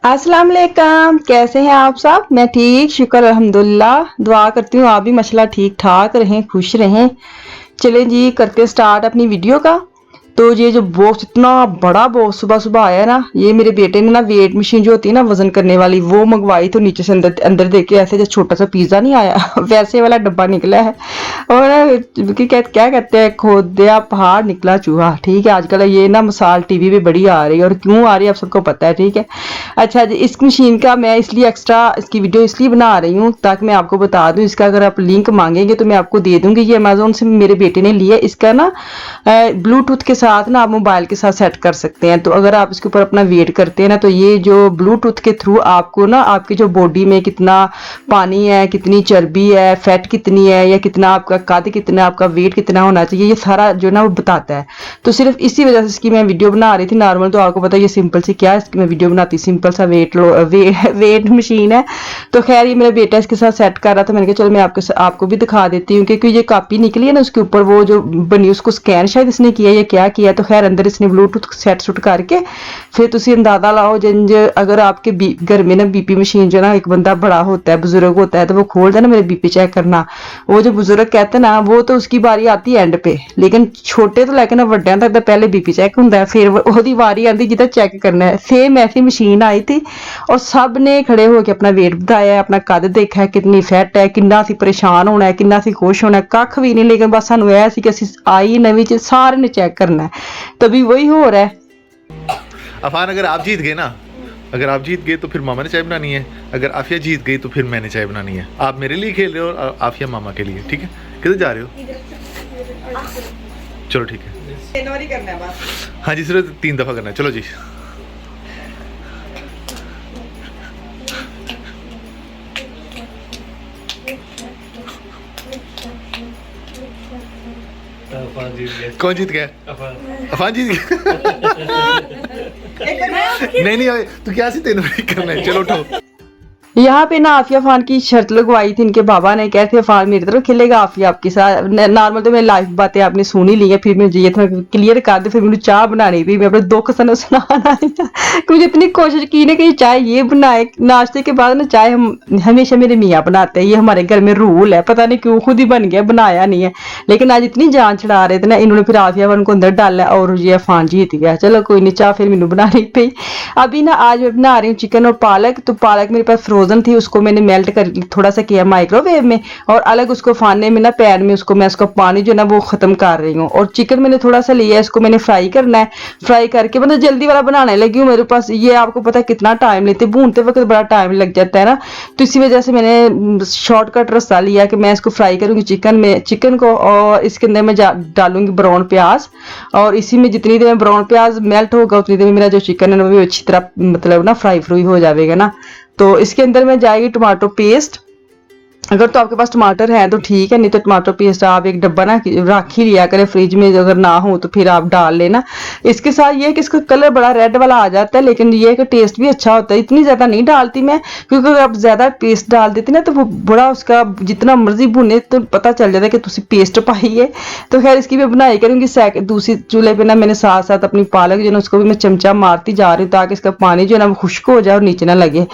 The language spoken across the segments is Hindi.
अस्सलाम वालेकुम, कैसे हैं आप सब। मैं ठीक, शुक्र अल्हम्दुलिल्लाह। दुआ करती हूँ आप भी माशाल्लाह ठीक ठाक रहें, खुश रहें। चलें जी, करते स्टार्ट अपनी वीडियो का। तो ये जो बॉक्स, इतना बड़ा बॉक्स सुबह सुबह आया ना, ये मेरे बेटे ने ना वेट मशीन जो होती है ना वजन करने वाली, वो मंगवाई। तो नीचे से अंदर अंदर देख के ऐसे जो छोटा सा पिज्जा नहीं आया वैसे वाला डब्बा निकला है। और क्या कहते हैं, खोदिया पहाड़ निकला चूहा। ठीक है, आजकल ये ना मिसाल टीवी पे बड़ी आ रही है, और क्यों आ रही है आप सबको पता है। ठीक है, अच्छा जी, इस मशीन का मैं इसलिए एक्स्ट्रा इसकी वीडियो इसलिए बना रही हूँ ताकि मैं आपको बता दूं। इसका अगर आप लिंक मांगेंगे तो मैं आपको दे दूंगी। ये अमेजोन से मेरे बेटे ने लिया। इसका ना ब्लूटूथ के साथ ना आप मोबाइल के साथ सेट कर सकते हैं। तो अगर आप इसके ऊपर अपना वेट करते हैं ना, तो ये जो ब्लूटूथ के थ्रू आपको ना आपकी जो बॉडी में कितना पानी है, कितनी चर्बी है, फैट कितनी है, या कितना आपका कद कितना है, आपका वेट कितना होना चाहिए, ये सारा जो ना वो बताता है। तो सिर्फ इसी वजह से इसकी मैं वीडियो बना रही थी। नॉर्मल तो आपको पता है ये सिंपल सी क्या इसकी मैं वीडियो बनाती, सिंपल सा वेट मशीन है। तो खैर ये मेरा बेटा इसके साथ सेट कर रहा था, मैंने कहा चलो मैं आपको भी दिखा देती हूँ। क्योंकि ये कॉपी निकली है ना, उसके ऊपर वो जो बनी उसको स्कैन शायद इसने किया या क्या किया। तो खैर अंदर इसने ब्लूटूथ सेट सुट करके फिर तुम अंदाजा लाओ। जिन अगर आपके घर में ना बीपी मशीन जो ना, एक बंदा बड़ा होता है, बुजुर्ग होता है, तो वो खोलता है ना मेरे बीपी चेक करना, वो जो बुजुर्ग कहते हैं ना, वो तो उसकी बारी आती है एंड पे। लेकिन छोटे तो लेकिन वड्डियां तक पहले बीपी चेक होंदा है, फिर ओदी वारी आती जिदा चेक करना है। सेम ऐसी मशीन आई थी और सब ने खड़े होकर अपना वेट बताया, अपना कद देखा है, कितनी फैट है, किन्ना सी परेशान होना है, किन्ना सी खुश होना है, कख भी नहीं। लेकिन बस सानू ऐ सी कि असीं आई नवीं चीज सारे ने चेक करना है। तभी वही हो रहा है। अफान, अगर आप जीत गए ना, अगर आप जीत गए तो फिर मामा ने चाय बनानी है। अगर आफिया जीत गई तो फिर मैंने चाय बनानी है। आप मेरे लिए खेल रहे हो और आफिया मामा के लिए। ठीक है, किधर जा रहे हो? चलो ठीक है, हाँ जी, सिर्फ 3 दफा करना है। चलो जी। कौन जीत गया? अफान जीत गया। नहीं, तू क्या सी 3 करना है। चलो उठो। यहाँ पे ना आफिया फान की शर्त लगवाई थी इनके बाबा ने, कहते अफान मेरी तरफ खेलेगा, आफिया आपके साथ। नॉर्मल तो मेरी लाइफ बातें आपने सुनी ली है, फिर मुझे ये था क्लियर कर दे। फिर मुझे चाय बनानी थी, मैं अपने दुख से सुनाना मुझे इतनी कोशिश की ना कि चाय ये बनाए। नाश्ते के बाद ना चाय हम हमेशा मेरे मियाँ बनाते हैं, ये हमारे घर में रूल है। पता नहीं क्यों खुद ही बन गया, बनाया नहीं है। लेकिन आज इतनी जान चढ़ा रहे थे ना इन्होंने, फिर आफिया फान को अंदर डाला और ये अफान जीत गया। चलो कोई नहीं, चाय फिर मैंने बनानी पई। अभी ना आज मैं बना रही हूँ चिकन और पालक। तो पालक मेरे पास फ्रोजन थी, उसको मैंने मेल्ट कर थोड़ा सा किया माइक्रोवेव में, और अलग उसको फाने में ना पैन में उसको मैं उसका पानी जो ना वो खत्म कर रही हूँ। और चिकन मैंने थोड़ा सा लिया, इसको मैंने फ्राई करना है। फ्राई करके मतलब जल्दी वाला बनाने लगी हूँ। मेरे पास ये आपको पता है कितना टाइम लेते, भूनते वक्त बड़ा टाइम लग जाता है ना। तो इसी वजह से मैंने शॉर्टकट रास्ता लिया कि मैं इसको फ्राई करूंगी चिकन को, और इसके अंदर मैं डालूंगी ब्राउन प्याज। और इसी में जितनी देर में ब्राउन प्याज मेल्ट होगा उतनी देर में मेरा जो चिकन है ना वो अच्छी तरह मतलब ना फ्राई हो जाएगा ना। तो इसके अंदर में जाएगी टमाटो पेस्ट। अगर तो आपके पास टमाटर है तो ठीक है, नहीं तो टमाटर पेस्ट आप एक डब्बा ना रख ही लिया करें फ्रिज में। अगर ना हो तो फिर आप डाल लेना। इसके साथ ये है कि इसका कलर बड़ा रेड वाला आ जाता है, लेकिन ये है कि टेस्ट भी अच्छा होता है। इतनी ज़्यादा नहीं डालती मैं, क्योंकि अगर आप ज़्यादा पेस्ट डाल देती ना तो वो बड़ा उसका जितना मर्जी भुने तो पता चल जाता है कि तुम पेस्ट पाई है। तो खैर इसकी मैं बनाई करूँगी। दूसरी चूल्हे पर ना मैंने साथ साथ अपनी पालक जो है उसको भी मैं चमचा मारती जा रही हूँ, ताकि इसका पानी जो है ना वो खुश्क हो जाए और नीचे ना लगे।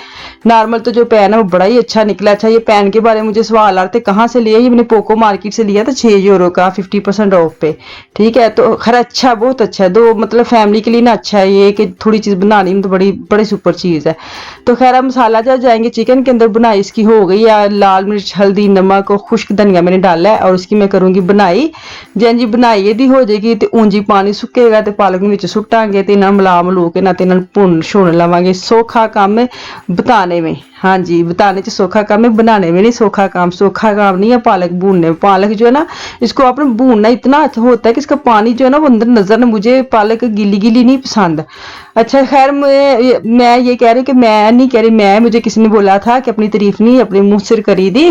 नॉर्मल तो जो पैन है वो बड़ा ही अच्छा निकला। अच्छा, ये पैन के बारे में मुझे सवाल आ रहे थे कहाँ से लिया। ये मैंने पोको मार्केट से लिया था 6 यूरो का, 50% ऑफ पे। ठीक है, तो खैर अच्छा, बहुत अच्छा है। दो मतलब फैमिली के लिए ना अच्छा है ये कि थोड़ी चीज़ बनानी में तो बड़ी सुपर चीज़ है। तो खैर अब मसाला जा जाएंगे चिकन के अंदर। बनाई इसकी हो गई या लाल मिर्च, हल्दी, नमक और खुश्क धनिया मैंने डाला है, और इसकी मैं करूँगी बनाई। जी बनाई यदि हो जाएगी तो ऊंजी पानी सुकेगा तो पालक में सुटांगे, तो इन्हें मिला मलू के ना तो भुन छुन लवांगे। सौखा काम है बताने में, हाँ जी बताने से सौखा काम है, बनाने में नहीं सौखा काम। सौखा काम नहीं है पालक भूनने में। पालक जो है ना इसको आपने भूनना इतना अच्छा होता है कि इसका पानी जो है ना वो अंदर नजर ना, मुझे पालक गीली नहीं पसंद। अच्छा खैर मैं ये कह रही कि मैं नहीं कह रही, मुझे किसी ने बोला था कि अपनी तारीफ नहीं अपने मुंह सिर करी दी।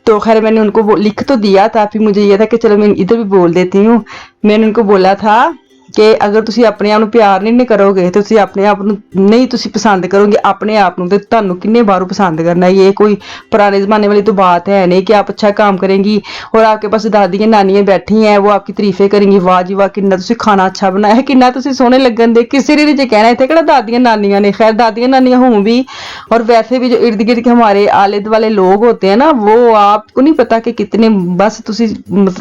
तो खैर मैंने उनको लिख तो दिया था, फिर मुझे ये था कि चलो मैं इधर भी बोल देती हूँ। मैंने उनको बोला था ਕਿ ਅਗਰ ਤੁਸੀਂ ਆਪਣੇ ਆਪ ਨੂੰ ਪਿਆਰ ਨਹੀਂ ਕਰੋਗੇ ਤੇ ਤੁਸੀਂ ਆਪਣੇ ਆਪ ਨੂੰ ਨਹੀਂ ਤੁਸੀਂ ਪਸੰਦ ਕਰੋਗੇ ਆਪਣੇ ਆਪ ਨੂੰ, ਤੇ ਤੁਹਾਨੂੰ ਕਿੰਨੇ ਬਾਹਰੋਂ पसंद करना है। ये कोई पुराने जमाने वाली तो बात है नहीं कि आप अच्छा काम करेंगी और आपके पास दादियां नानियां बैठी हैं, वो आपकी तारीफें करेंगी, वाह जी वाह किन्ना तुसी खाना अच्छा बनाया है, किन्ना तुसी सोहने लगन दे। किसी ने नहीं कहना इत्थे किहड़ा दादियां नानियां ने, खैर दादियां नानियां हों भी और वैसे भी जो इर्द गिर्द के हमारे आले दुआले लोग होते हैं ना, वो आपको नहीं पता कि कितने, बस तुसी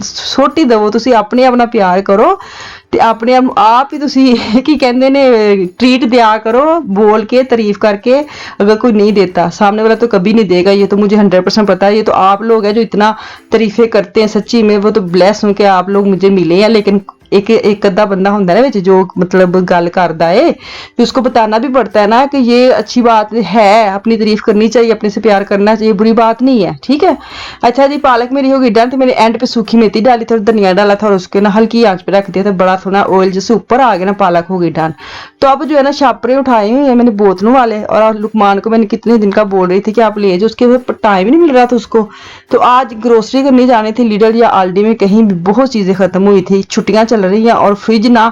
सुट ही दवो, तुसी अपने अपना प्यार करो ਤੇ ਆਪਣੇ ਆਪ ਹੀ ਤੁਸੀਂ ਕੀ ਕਹਿੰਦੇ ਨੇ ट्रीट दिया करो, बोल के तारीफ करके। अगर कोई नहीं देता सामने वाला तो कभी नहीं देगा, ये तो मुझे 100% पता है। ये तो आप लोग हैं जो इतना तारीफें करते हैं, सच्ची में वो तो ब्लेस हूं कि आप लोग मुझे मिले हैं। लेकिन एक अद्धा बंदा होंदा है ना जो मतलब गल करदा है, कि उसको बताना भी पड़ता है ना कि ये अच्छी बात है, अपनी तारीफ करनी चाहिए, अपने से प्यार करना चाहिए, बुरी बात नहीं है, ठीक है। अच्छा जी, पालक मेरी हो गई डन, तो मैंने एंड पे सूखी मेथी डाली, थोड़ा धनिया डाला था और उसके ना हल्की आंच पे रख दिया, तो बड़ा थोड़ा ऑयल जैसे ऊपर आ गया ना, पालक हो गई डन। तो अब जो है ना छापरे उठाए हुए हैं मैंने बोतलों वाले, और लुकमान को मैंने कितने दिन का बोल रही थी कि आप ले जाओ, उसके टाइम ही नहीं मिल रहा था उसको। तो आज ग्रोसरी करने जानी थी लिडल या आल्डी में, कहीं भी बहुत चीजें खत्म हुई थी, छुट्टियां चल रही हैं और फ्रिज ना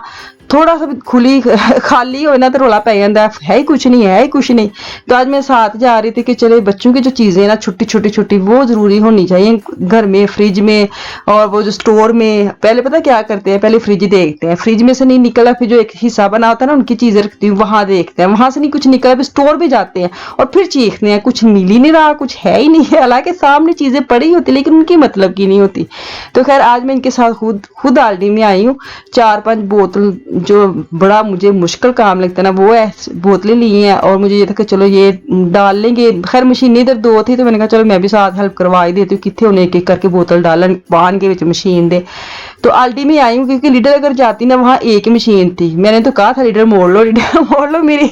थोड़ा सा खुली खाली हो ना तो रोला पै जाता है ही कुछ नहीं, है ही कुछ नहीं। तो आज मैं साथ जा रही थी कि चले बच्चों की जो चीज़ें ना छोटी छोटी छोटी वो ज़रूरी होनी चाहिए घर में, फ्रिज में और वो जो स्टोर में। पहले पता क्या करते हैं, पहले फ्रिज देखते हैं, फ्रिज में से नहीं निकला फिर जो एक हिस्सा बना होता है ना उनकी चीज़ें रखती हूँ, वहाँ देखते हैं, वहाँ से नहीं कुछ निकला फिर स्टोर पे जाते हैं और फिर चीखते हैं कुछ मिल ही नहीं रहा, कुछ है ही नहीं है, हालांकि सामने चीज़ें पड़ी होती लेकिन उनकी मतलब की नहीं होती। तो खैर आज मैं इनके साथ खुद आल्डी में आई हूँ, 4-5 बोतल जो बड़ा मुझे मुश्किल काम लगता है ना वो है, बोतलें ली हैं और मुझे ये था कि चलो ये डाल लेंगे। खैर मशीन इधर 2 थी तो मैंने कहा चलो मैं भी साथ हेल्प करवा ही देती हूँ, कितने उन्हें एक एक करके बोतल डालन बांध के मशीन दे। तो आल्डी में आई हूँ क्योंकि लीडर अगर जाती ना वहाँ एक ही मशीन थी, मैंने तो कहा था लीडर मोड़ लो, लीडर मोड़ लो मेरी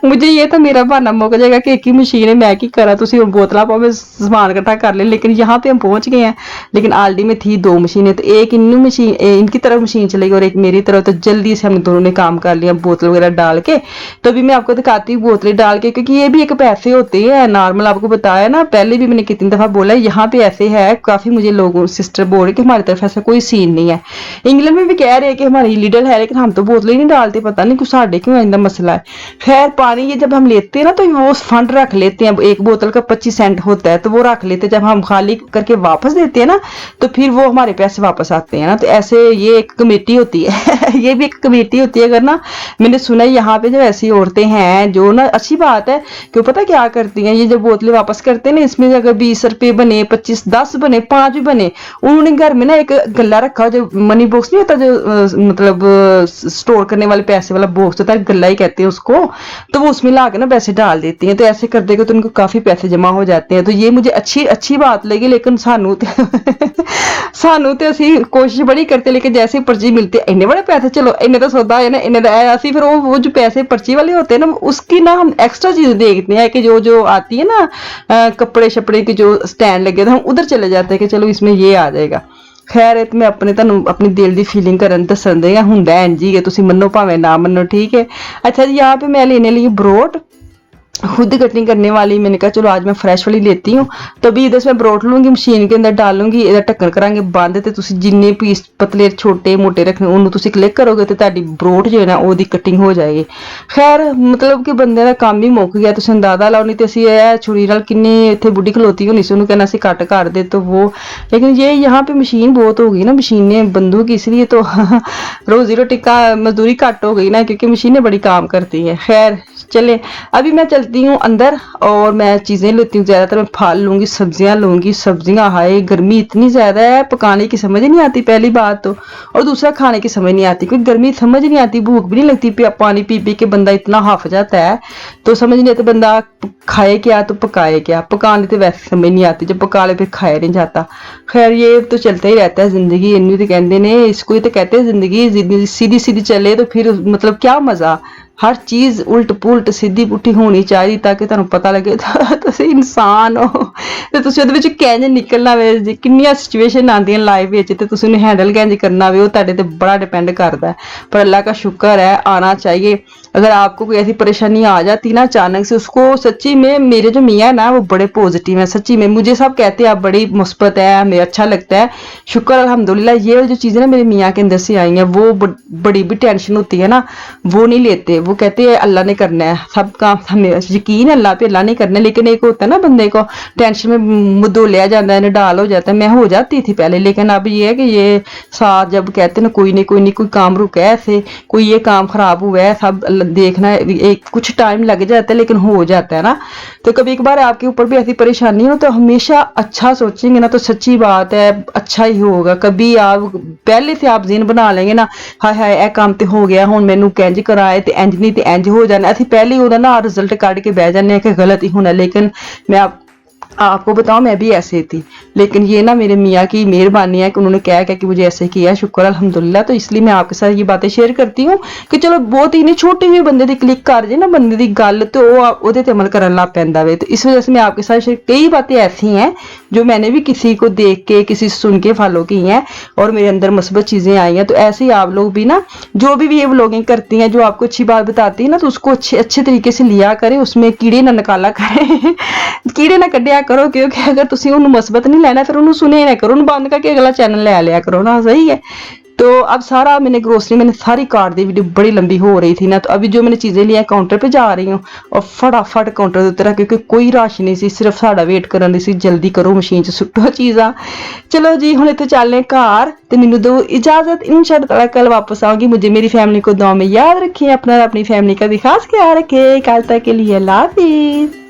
मुझे ये था मेरा बहाना मुक जाएगा कि एक ही मशीन है, मैं की करा, तुसी बोतला पाओ मैं सामान इकट्ठा कर ले। लेकिन यहाँ पे हम पहुंच गए हैं, लेकिन आल्डी में थी 2 मशीनें, तो एक इन मशीन इनकी तरफ मशीन चलेगी और एक मेरी तरफ। तो जल्दी से हम दोनों ने काम कर लिया बोतल वगैरह डाल के। तो अभी मैं आपको दिखाती हूँ बोतलें डाल के, क्योंकि ये भी एक पैसे होते हैं नॉर्मल, आपको बताया ना पहले भी मैंने कितनी दफा बोला, यहाँ पे ऐसे है काफी, मुझे लोगों सिस्टर बोल रहे कि हमारी तरफ ऐसा कोई सीन नहीं है। इंग्लैंड में भी कह रहे हैं कि हमारी लीडर है लेकिन हम तो बोतलें नहीं डालते, पता नहीं कुछ साढ़े क्यों इतना मसला है। खैर पानी ये जब हम लेते हैं ना तो वो फंड रख लेते हैं, एक बोतल का 25 सेंट होता है तो वो रख लेते हैं, जब हम खाली करके वापस देते हैं ना तो फिर वो हमारे पैसे वापस आते हैं ना। तो ऐसे ये एक कमेटी होती है ये भी एक कमेटी होती है। अगर ना मैंने सुना यहाँ पे जो ऐसी औरतें हैं जो ना, अच्छी बात है कि पता क्या करती हैं, ये जब बोतलें वापस करते हैं ना इसमें अगर 20 रुपए बने, 25, 10 बने, 5 भी बने, उन्होंने घर में ना एक गल्ला रखा जो मनी बॉक्स नहीं होता, जो मतलब स्टोर करने वाले पैसे वाला बॉक्स होता है, गल्ला ही कहते हैं उसको, तो वो उसमें ला के ना पैसे डाल देती हैं। तो ऐसे कर देगा तो उनको काफी पैसे जमा हो जाते हैं। तो ये मुझे अच्छी बात लगी, लेकिन सानू तो असी कोशिश बड़ी करते, लेकिन जैसे पर्ची मिलती है इन्ने बड़े पैसे, चलो इन्ने तो सौदा है ना इन्ने तो ऐसी, फिर वो जो पैसे पर्ची वाले होते हैं ना उसकी ना हम एक्स्ट्रा चीज देखते हैं कि जो आती है ना कपड़े शपड़े के जो स्टैंड लगे तो हम उधर चले जाते हैं कि चलो इसमें ये आ जाएगा। खैर ਇਹ ਮੈਂ अपनी दिल की फीलिंग करन दसन देगा, हुंदा है जी, तुसी मन्नो भावें ना मन्नो, ठीक है। अच्छा जी, यहाँ पे मैं लेने ली ब्रोट, खुद कटिंग करने वाली। मैंने कहा चलो आज मैं फ्रेश वाली लेती हूँ। तो अभी इधर से मैं ब्रोट लूंगी, मशीन के अंदर डालूंगी, इधर ढक्कन करांगे बंद, ते तुसी जिन्ने पीस पतले छोटे मोटे रखने उन्होंने तुसी क्लिक करोगे तो ਤੁਹਾਡੀ ब्रोट जो है ना ਉਹਦੀ कटिंग हो जाएगी। खैर मतलब कि ਬੰਦੇ ਦਾ ਕੰਮ ਹੀ ਮੁੱਕ ਗਿਆ, ਤੁਸੀਂ ਅੰਦਾਜ਼ਾ ਲਾਓ, नहीं तो ਅਸੀਂ ਇਹ छुरी ਨਾਲ किन्नी ਇੱਥੇ बुढ़ी खलोती होनी ਸੀ, ਉਹਨੂੰ कहना ਸੀ ਕੱਟ कर दे तो वो। लेकिन ये यहाँ पे मशीन बहुत हो गई ना, मशीनें बंदों की, इसलिए तो रोजी रोटी का मजदूरी घट हो गई ना, क्योंकि मशीनें बड़ी काम करती हैं। खैर चले अभी मैं चलती हूँ अंदर और मैं चीज़ें लेती हूँ, ज़्यादातर मैं फल लूँगी, सब्जियाँ लूँगी। सब्जियाँ हाय गर्मी इतनी ज़्यादा है, पकाने की समझ नहीं आती पहली बात तो, और दूसरा खाने की समझ नहीं आती, क्योंकि गर्मी समझ नहीं आती, भूख भी नहीं लगती, पानी पी पी के बंदा इतना हाफ जाता है तो समझ नहीं आता बंदा खाए क्या तो पकाए क्या। पकाने तो वैसे समझ नहीं आती, जब पका ले फिर खाया नहीं जाता। खैर ये तो चलता ही रहता है ज़िंदगी, इन्हीं तो कहते ने, इसको ही तो कहते हैं ज़िंदगी सीधी सीधी चले तो फिर मतलब क्या मज़ा। हर चीज़ उल्ट पुलट सीधी पुट्ठी होनी चाहिए ताकि तुहानू पता लगे तुसीं इंसान हो ते तुसीं उहदे विच किंज निकलना वे। किन्नियां सिचुएशन आंदियां लाइफ विच ते तुसीं उहनूं हैंडल किंज करना वे, वो तुहाडे ते बड़ा डिपेंड करदा है। पर अल्लाह का शुक्र है आना चाहिए। अगर आपको कोई ऐसी परेशानी आ जाती ना अचानक से, उसको सच्ची में मेरे जो मियाँ है ना वो बड़े पॉजिटिव है, सच्ची में मुझे सब कहते हैं आप बड़ी मुस्बत है, हमें अच्छा लगता है। शुक्र अल्हम्दुलिल्लाह ये वाली जो चीज़ें ना मेरे मियाँ के अंदर से आई हैं, वो बड़ी भी टेंशन होती है ना वो नहीं लेते, वो कहते हैं अल्लाह ने करना है सब काम, हमें यकीन है अल्लाह पे, अल्लाह ने करना है। लेकिन एक होता है ना बंदे को टेंशन में मुदोलिया जाता है, निडाल हो जाता है, मैं हो जाती थी पहले, लेकिन अब ये है कि ये साथ जब कहते हैं ना कोई काम रुका है ऐसे, कोई ये काम खराब हुआ है, सब देखना है, एक कुछ टाइम लग जाता है लेकिन हो जाता है ना। तो कभी कभार आपके ऊपर भी ऐसी परेशानी हो तो हमेशा अच्छा सोचेंगे ना तो सच्ची बात है अच्छा ही होगा। कभी आप पहले से आप जिन बना लेंगे ना, हाय हाय ए काम ते हो गया हुण मैनू इंज कराए ते इंज नहीं ते इंज हो जाना, असं पहले ही ਉਹਦਾ ना रिजल्ट कढ़ के बह जाने कि गलत ही होना। लेकिन मैं आपको बताऊं मैं भी ऐसे थी, लेकिन ये ना मेरे मियाँ की मेहरबानी है कि उन्होंने कहा कि मुझे ऐसे किया, शुक्र अल्हम्दुलिल्लाह। तो इसलिए मैं आपके साथ ये बातें शेयर करती हूँ कि चलो बहुत ही नहीं छोटी हुई बंदे दी क्लिक कर जाए ना बंदे दी गल तो ਉਹਦੇ ਤੇ अमल करन लग पैंदा वे। तो इस वजह से मैं आपके साथ कई बातें ऐसी हैं जो मैंने भी किसी को देख के किसी से सुन के फॉलो की हैं और मेरे अंदर मुस्बत चीजें आई हैं। तो ऐसे ही आप लोग भी ना जो भी ये व्लॉगिंग करती हैं, जो आपको अच्छी बात बताती है ना, तो उसको अच्छे तरीके से लिया करें, उसमें कीड़े ना निकाला करें कीड़े ना कढ़िया करो, क्योंकि अगर तुसी उन्हें मुस्बत नहीं लेना फिर उन्हें सुने ना करो, उन्हें बंद करके अगला चैनल ले लिया करो ना, सही है। तो अब सारा मैंने सारी कार्ड दी वीडियो बड़ी लंबी हो रही थी ना, तो अभी जो मैंने चीजें लिया काउंटर पे जा रही हूँ और फटाफट काउंटर के उत्ते रख, क्योंकि कोई रश नहीं सी, सिर्फ साड़ा वेट करन दी सी, जल्दी करो मशीन च सुट्टो चीज़ां। चलो जी हुण इत्थे चलने घर, ते मैनूं दो इजाजत, इंशाअल्लाह कल वापस आऊंगी। मुझे मेरी फैमिली को दुआ में याद रखिए, अपना और अपनी फैमिली का भी खास ख्याल रखें। कल तक के लिए अल्लाह हाफिज़।